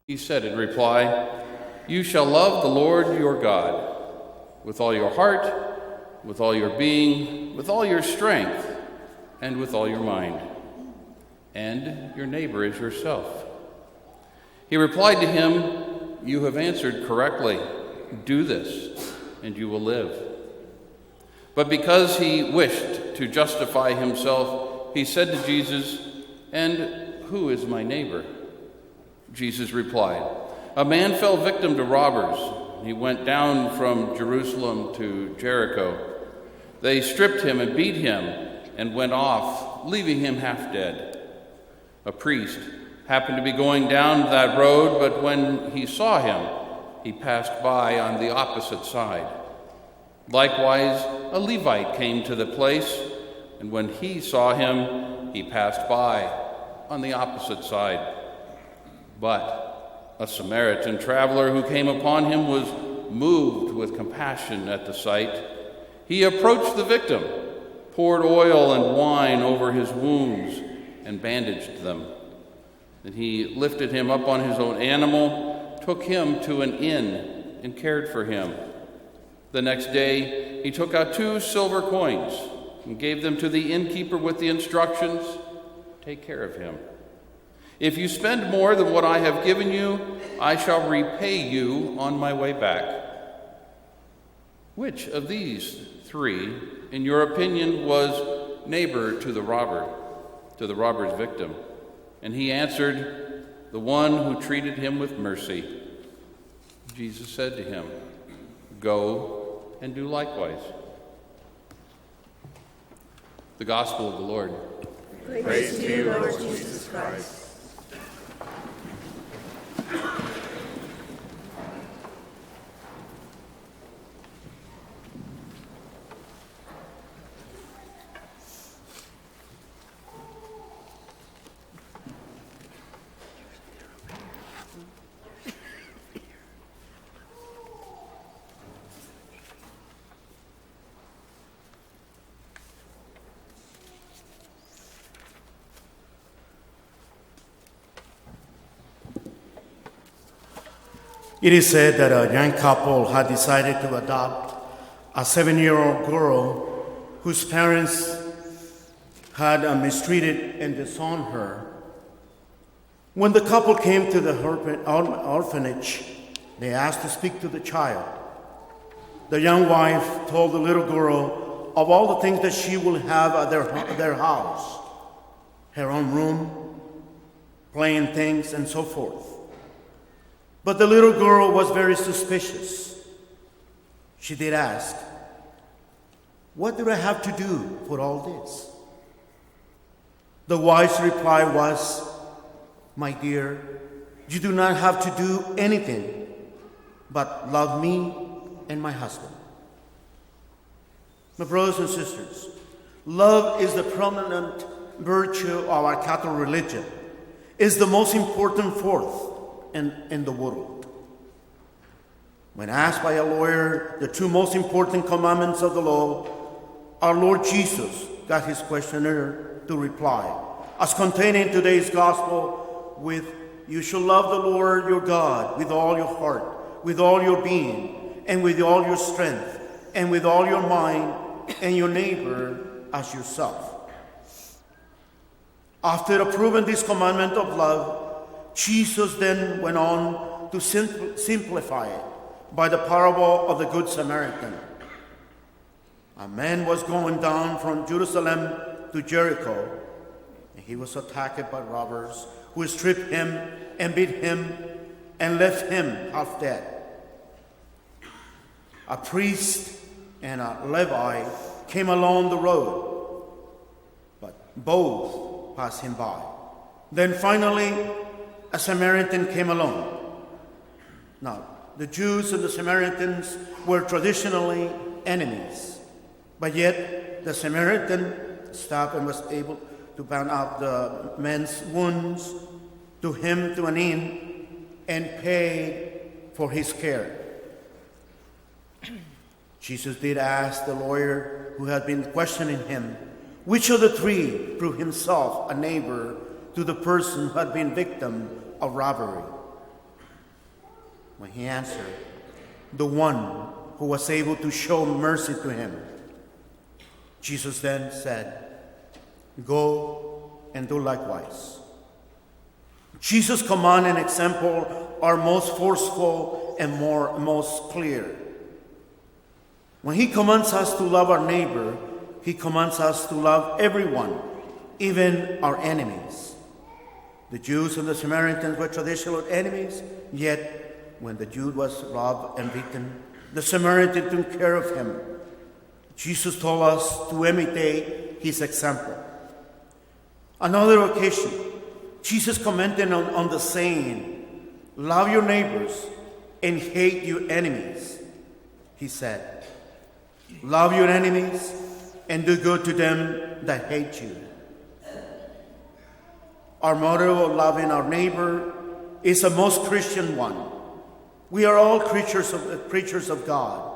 He said in reply, "You shall love the Lord your God with all your heart, with all your being, with all your strength, and with all your mind, and your neighbor as yourself." He replied to him, "You have answered correctly. Do this, and you will live." But because he wished to justify himself, he said to Jesus, "And who is my neighbor?" Jesus replied, "A man fell victim to robbers. He went down from Jerusalem to Jericho. They stripped him and beat him and went off, leaving him half dead. A priest happened to be going down that road, but when he saw him, he passed by on the opposite side. Likewise, a Levite came to the place, and when he saw him, he passed by on the opposite side. But a Samaritan traveler who came upon him was moved with compassion at the sight. He approached the victim, poured oil and wine over his wounds, and bandaged them. Then he lifted him up on his own animal, took him to an inn, and cared for him. The next day he took out 2 silver coins and gave them to the innkeeper with the instructions, 'Take care of him. If you spend more than what I have given you, I shall repay you on my way back.' Which of these 3, in your opinion, was neighbor to the robber's victim?" And he answered, "The one who treated him with mercy." Jesus said to him, "Go and do likewise." The Gospel of the Lord. Praise to you, Lord Jesus Christ. It is said that a young couple had decided to adopt a 7-year-old girl whose parents had mistreated and disowned her. When the couple came to the orphanage, they asked to speak to the child. The young wife told the little girl of all the things that she will have at their house, her own room, playing things, and so forth. But the little girl was very suspicious. She did ask, "What do I have to do for all this?" The wife's reply was, "My dear, you do not have to do anything but love me and my husband." My brothers and sisters, love is the prominent virtue of our Catholic religion. It's the most important force in the world. When asked by a lawyer the 2 most important commandments of the law, our Lord Jesus got his questioner to reply, as contained in today's gospel, with, "You shall love the Lord your God with all your heart, with all your being, and with all your strength, and with all your mind, and your neighbor as yourself." After approving this commandment of love, Jesus then went on to simplify it by the parable of the Good Samaritan. A man was going down from Jerusalem to Jericho, and he was attacked by robbers who stripped him and beat him and left him half dead. A priest and a Levite came along the road, but both passed him by. Then finally, a Samaritan came along. Now, the Jews and the Samaritans were traditionally enemies, but yet the Samaritan stopped and was able to bind up the man's wounds, took him to an inn, and paid for his care. Jesus did ask the lawyer who had been questioning him, which of the 3 proved himself a neighbor to the person who had been victim of robbery. When he answered, the one who was able to show mercy to him. Jesus then said, go and do likewise. Jesus' command and example are most forceful and most clear. When he commands us to love our neighbor, he commands us to love everyone, even our enemies. The Jews and the Samaritans were traditional enemies, yet when the Jew was robbed and beaten, the Samaritan took care of him. Jesus told us to imitate his example. Another occasion, Jesus commented on the saying, love your neighbors and hate your enemies. He said, love your enemies and do good to them that hate you. Our motto of loving our neighbor is a most Christian one. We are all creatures of God.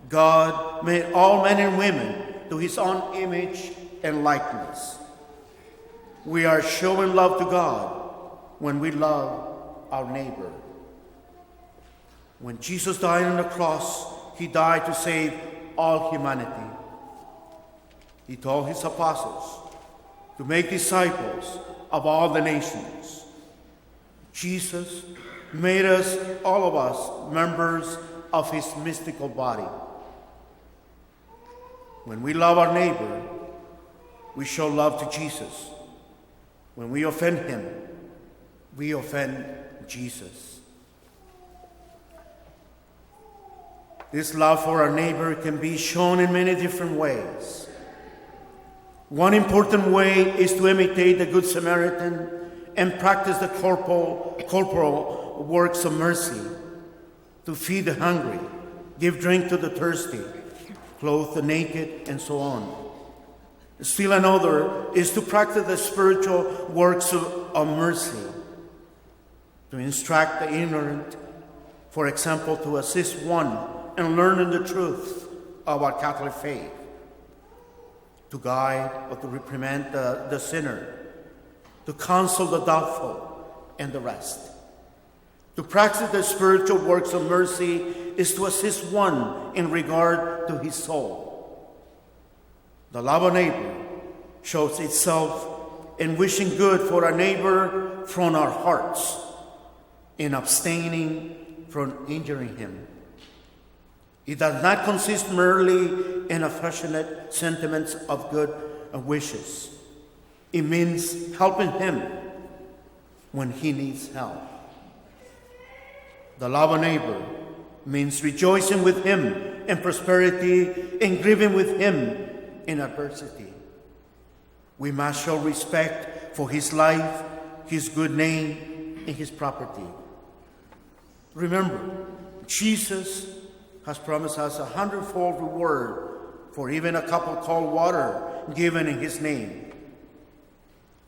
God made all men and women to his own image and likeness. We are showing love to God when we love our neighbor. When Jesus died on the cross, he died to save all humanity. He told his apostles to make disciples of all the nations. Jesus made us, all of us, members of his mystical body. When we love our neighbor, we show love to Jesus. When we offend him, we offend Jesus. This love for our neighbor can be shown in many different ways. One important way is to imitate the Good Samaritan and practice the corporal works of mercy, to feed the hungry, give drink to the thirsty, clothe the naked, and so on. Still another is to practice the spiritual works of mercy, to instruct the ignorant, for example, to assist one in learning the truth of our Catholic faith, to guide or to reprimand the sinner, to counsel the doubtful, and the rest. To practice the spiritual works of mercy is to assist one in regard to his soul. The love of neighbor shows itself in wishing good for our neighbor from our hearts, in abstaining from injuring him. It does not consist merely in affectionate sentiments of good wishes. It means helping him when he needs help. The love of neighbor means rejoicing with him in prosperity and grieving with him in adversity. We must show respect for his life, his good name, and his property. Remember, Jesus has promised us 100-fold reward for even a cup of cold water given in his name.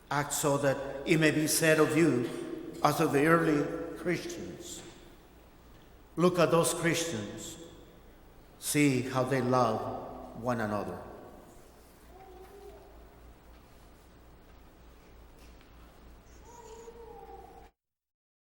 Act so that it may be said of you as of the early Christians. Look at those Christians. See how they love one another.